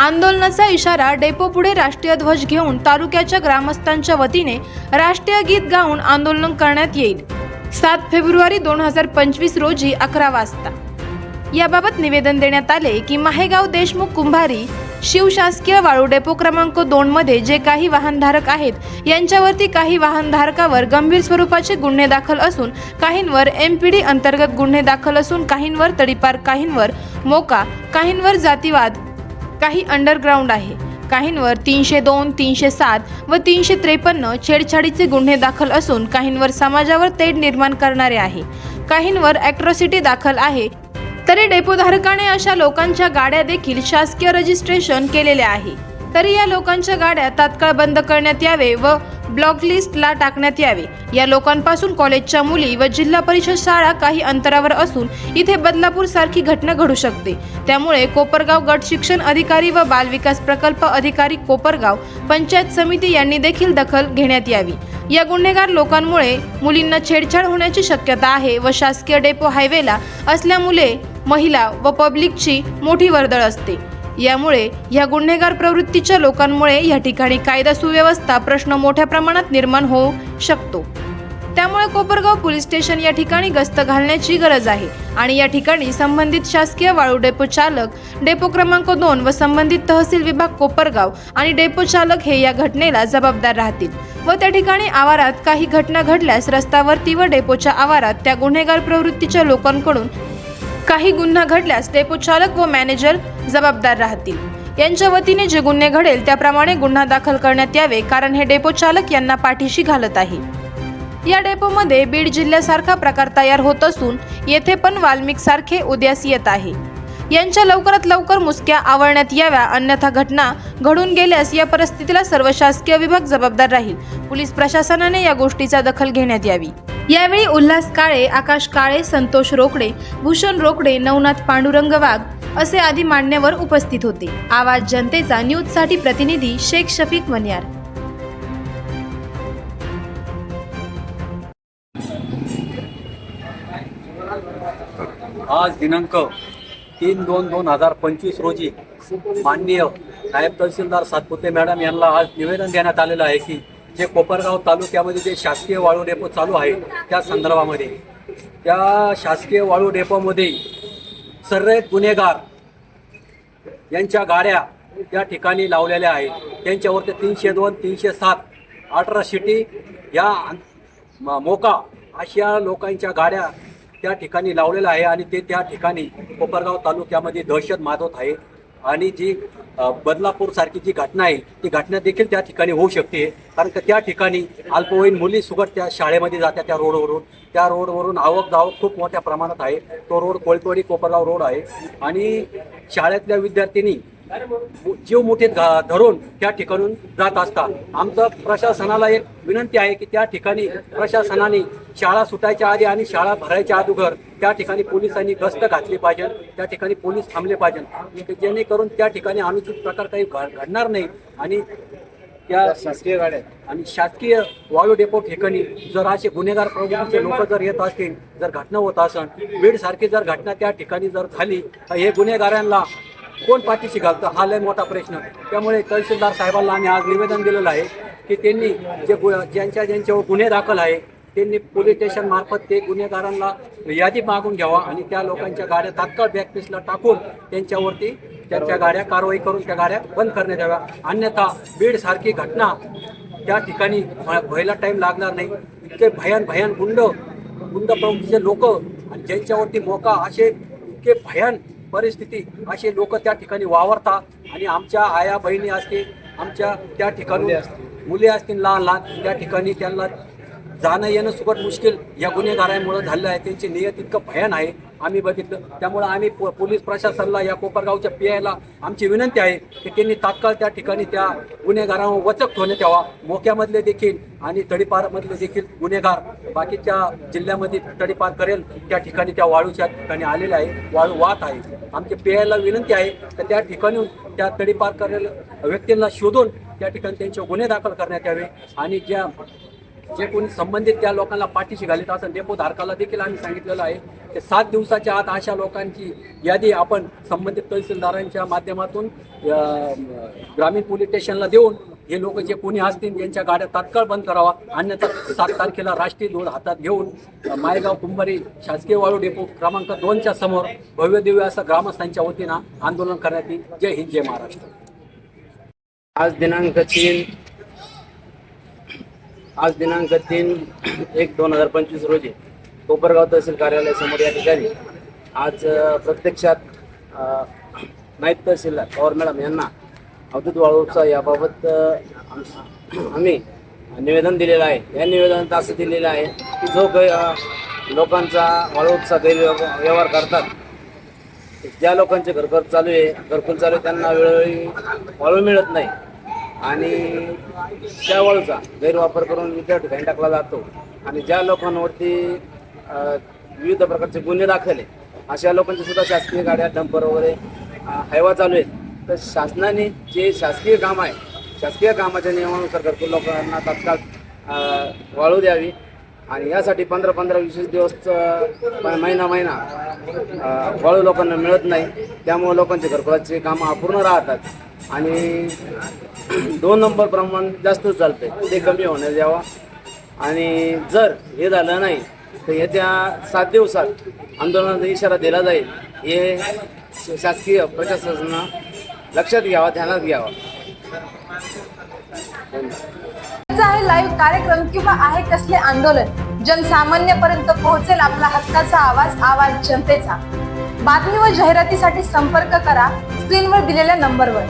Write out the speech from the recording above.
आंदोलनाचा इशारा डेपो पुढे राष्ट्रीय ध्वज घेऊन तालुक्याच्या ग्रामस्थांच्या वतीने राष्ट्रीय गीत गाऊन आंदोलन करण्यात येईल। 7 फेब्रुवारी 2025 रोजी 11 वाजता याबाबत निवेदन देण्यात आले की माहेगाव देशमुख कुंभारी शिवशासकीय वाळू डेपो क्रमांक 2 मध्ये जे काही वाहनधारक आहेत यांच्यावरती काही वाहनधारकावर गंभीर स्वरूपाचे गुन्हे दाखल असून काहींवर MPD अंतर्गत गुन्हे दाखल असून काहींवर तडीपार, काहींवर मोका, काहींवर जातीवाद, काही अंडरग्राऊंड आहे, काहींवर 302, 307 व 353 छेडछाडीचे गुन्हे दाखल असून काहींवर समाजावर तेढ निर्माण करणारे आहे, काहींवर ॲट्रॉसिटी दाखल आहे। तरी डेपोधारकाने अशा लोकांच्या गाड्या देखील शासकीय रजिस्ट्रेशन केलेल्या आहे। तरी या लोकांच्या गाड्या तात्काळ बंद करण्यात यावे व ब्लॉकलिस्टला टाकण्यात यावे। या लोकांपासून कॉलेजच्या मुली व जिल्हा परिषद शाळा काही अंतरावर असून इथे बदलापूर सारखी घटना घडू शकते। त्यामुळे कोपरगाव गट शिक्षण अधिकारी व बाल विकास प्रकल्प अधिकारी कोपरगाव पंचायत समिती यांनी देखील दखल घेण्यात यावी। या गुन्हेगार लोकांमुळे मुलींना छेडछाड होण्याची शक्यता आहे व शासकीय डेपो हायवेला असल्यामुळे महिला व पब्लिकची मोठी वर्दळ असते। यामुळे या गुन्हेगार प्रवृत्तीच्या लोकांमुळे या ठिकाणी कायदा सुव्यवस्था प्रश्न मोठ्या प्रमाणात निर्माण होऊ शकतो। त्यामुळे कोपरगाव पोलीस स्टेशन या ठिकाणी गस्त घालण्याची गरज आहे आणि या ठिकाणी संबंधित शासकीय वाळू डेपो चालक, डेपो क्रमांक 2 व संबंधित तहसील विभाग कोपरगाव आणि डेपो चालक हे या घटनेला जबाबदार राहतील व त्या ठिकाणी आवारात काही घटना घडल्यास रस्त्यावरती व डेपोच्या आवारात त्या गुन्हेगार प्रवृत्तीच्या लोकांकडून काही गुन्हा घडल्यास डेपो चालक व मॅनेजर जबाबदार राहतील। यांच्या वतीने जे गुन्हे घडेल त्याप्रमाणे गुन्हा दाखल करण्यात यावे, कारण हे डेपो चालक यांना पाठीशी घालत आहे। या डेपोमध्ये बीड जिल्ह्यासारखा प्रकार तयार होत असून येथे पण वाल्मिक सारखे उदयास येत आहे। यांच्या लवकरात लवकर मुसक्या आवळण्यात याव्या, अन्यथा घटना घडून गेल्यास या परिस्थितीला सर्व शासकीय विभाग जबाबदार राहील। पोलीस प्रशासनाने या गोष्टीचा दखल घेण्यात यावी। यावेळी उल्हास काळे, आकाश काळे, संतोष रोकडे, भूषण रोकडे, नवनाथ पांडुरंग वाघ असे आदी मान्यवर उपस्थित होते। आवाज जनतेचा न्यूज साठी प्रतिनिधी शेख शफीक मनियार। आज दिनांक 3/2/2025 रोजी माननीय नायब तहसीलदार सातपुते मॅडम यांना आज निवेदन देण्यात आलेलं आहे की जे कोपरगाव तालुक्यामध्ये जे शासकीय वाळू डेपो चालू आहे त्या संदर्भामध्ये त्या शासकीय वाळू डेपोमध्ये सर्व गुन्हेगार यांच्या गाड्या त्या ठिकाणी लावलेल्या आहेत। त्यांच्यावरती 302, 307, अट्रॉसिटी या मोका अशा लोकांच्या गाड्या त्या ठिकाणी लावलेलं आहे आणि ते त्या ठिकाणी कोपरगाव तालुक्यामध्ये दहशत माजवत आहे आणि जी बदलापूर सारखी जी घटना आहे ती घटना देखील त्या ठिकाणी होऊ शकते, कारण का त्या ठिकाणी अल्पवयीन मुली सुगट त्या शाळेमध्ये जात्या त्या रोडवरून आवक जावक खूप मोठ्या प्रमाणात आहे। तो रोड कोळपेवाडी कोपरगाव रोड आहे आणि शाळेतल्या विद्यार्थिनी जीव मुठीत धरून त्या ठिकाणून जात असतात। आमचं प्रशासनाला एक विनंती आहे की त्या ठिकाणी प्रशासनाने शाळा सुटायच्या आधी आणि शाळा भरायच्या अगोदर त्या ठिकाणी पोलिसांनी गस्त घातली पाहिजे, त्या ठिकाणी पोलीस थांबले पाहिजे जेणेकरून त्या ठिकाणी अनुचित प्रकार काही घडणार नाही आणि त्या शासकीय गाड्या आणि शासकीय वाळू डेपो ठिकाणी जर असे गुन्हेगार प्रवृत्तीचे लोक जर येत असतील, जर घटना होत असेल, बीड सारखी जर घटना त्या ठिकाणी जर झाली तर हे गुन्हेगारांना कोण पाठीशी घालतं हा लय मोठा प्रश्न। त्यामुळे तहसीलदार साहेबांना आम्ही आज निवेदन दिलेलं आहे की त्यांनी ज्यांच्यावर गुन्हे दाखल आहे त्यांनी पोलीस स्टेशन मार्फत ते गुन्हेगारांना यादी मागून घ्यावा आणि त्या लोकांच्या गाड्या तात्काळ बॅकलिस्टला टाकून त्यांच्या गाड्या कारवाई करून त्या गाड्या बंद करण्यात याव्या, अन्यथा बीड सारखी घटना त्या ठिकाणी व्हायला टाईम लागणार नाही। इतके भयान गुंड प्रवृत्तीचे लोक आणि ज्यांच्यावरती मोका असे इतके भयान परिस्थिती असे लोक त्या ठिकाणी वावरतात आणि आमच्या आया बहिणी असतील, आमच्या त्या ठिकाणी मुली असतील लहान त्या ठिकाणी त्यांना जाणं येणं सुगट मुश्किल या गुन्हेगारांमुळे झालं आहे। त्यांची नियत इतकं भयान आहे आम्ही बघितलं। त्यामुळे आम्ही पोलीस प्रशासनाला या कोपरगावच्या PIला आमची विनंती आहे की त्यांनी तात्काळ त्या ठिकाणी त्या गुन्हेगारांवर वचक ठेवण्यात यावा। मोक्यामधले देखील आणि तडीपारमधले देखील गुन्हेगार बाकीच्या जिल्ह्यामध्ये तडीपार करेल त्या ठिकाणी त्या वाळूच्या ठिकाणी आलेले आहे, वाळू वाहत आहे। आमची PIला विनंती आहे तर त्या ठिकाणी त्या तडीपार करेल व्यक्तींना शोधून त्या ठिकाणी त्यांचे गुन्हे दाखल करण्यात यावे आणि ज्या जे कोणी संबंधित त्या लोकांना पाठीशी घालीत असं डेपो धारकाला देखील आम्ही सांगितलेलं आहे की 7 दिवसाच्या आत अशा लोकांची यादी आपण संबंधित तहसीलदारांच्या माध्यमातून ग्रामीण पोलीस स्टेशनला देऊन हे लोक जे कोणी असतील त्यांच्या गाड्या तात्काळ बंद करावा, अन्यथा 7 तारखेला राष्ट्रीय ध्वज हातात घेऊन मायगाव कुंभारी शासकीय वाळू डेपो क्रमांक 2च्या समोर भव्य दिव्य असं ग्रामस्थांच्या वतीनं आंदोलन करण्यात येईल. जय हिंद, जय महाराष्ट्र. आज दिनांक 3/1/2025 रोजी कोपरगाव तहसील कार्यालयासमोर या ठिकाणी आज प्रत्यक्षात नायब तहसीलदार पवार मॅडम यांना अवधूत वाळू उपसा याबाबत आम्ही निवेदन दिलेलं आहे. या निवेदनात असं दिलेलं आहे की जो लोकांचा वाळू उपसा गैरव्यवहार करतात, ज्या लोकांचे घरकुल चालू आहे त्यांना वेळोवेळी वाळू मिळत नाही आणि त्या वाळूचा गैरवापर करून इतर ठिकाणी टाकला जातो आणि ज्या लोकांवरती विविध प्रकारचे गुन्हे दाखल आहे अशा लोकांची सुद्धा शासकीय गाड्या डंपर वगैरे हायवा चालू आहेत. तर शासनाने जे शासकीय काम आहे शासकीय कामाच्या नियमानुसार घरकुल लोकांना तात्काळ वाळू द्यावी आणि यासाठी 15-20 दिवस महिना वाळू लोकांना मिळत नाही. त्यामुळे लोकांचे घरकुलाचे कामं अपूर्ण राहतात आणि 2 नंबर प्रमाण जास्त चालतंय, ते कमी होण्यात यावं. आणि जर हे झालं नाही तर येत्या 7 दिवसात आंदोलनाचा इशारा दिला जाईल. हे शासकीय प्रशासनानं लक्षात घ्यावा, ध्यानात घ्यावा. आहे लाईव्ह कार्यक्रम किंवा आहे कसले आंदोलन, जनसामान्यपर्यंत पोहोचेल आपला हक्काचा आवाज जनतेचा. बातमी व जाहिरातीसाठी संपर्क करा स्क्रीनवर दिलेल्या नंबरवर.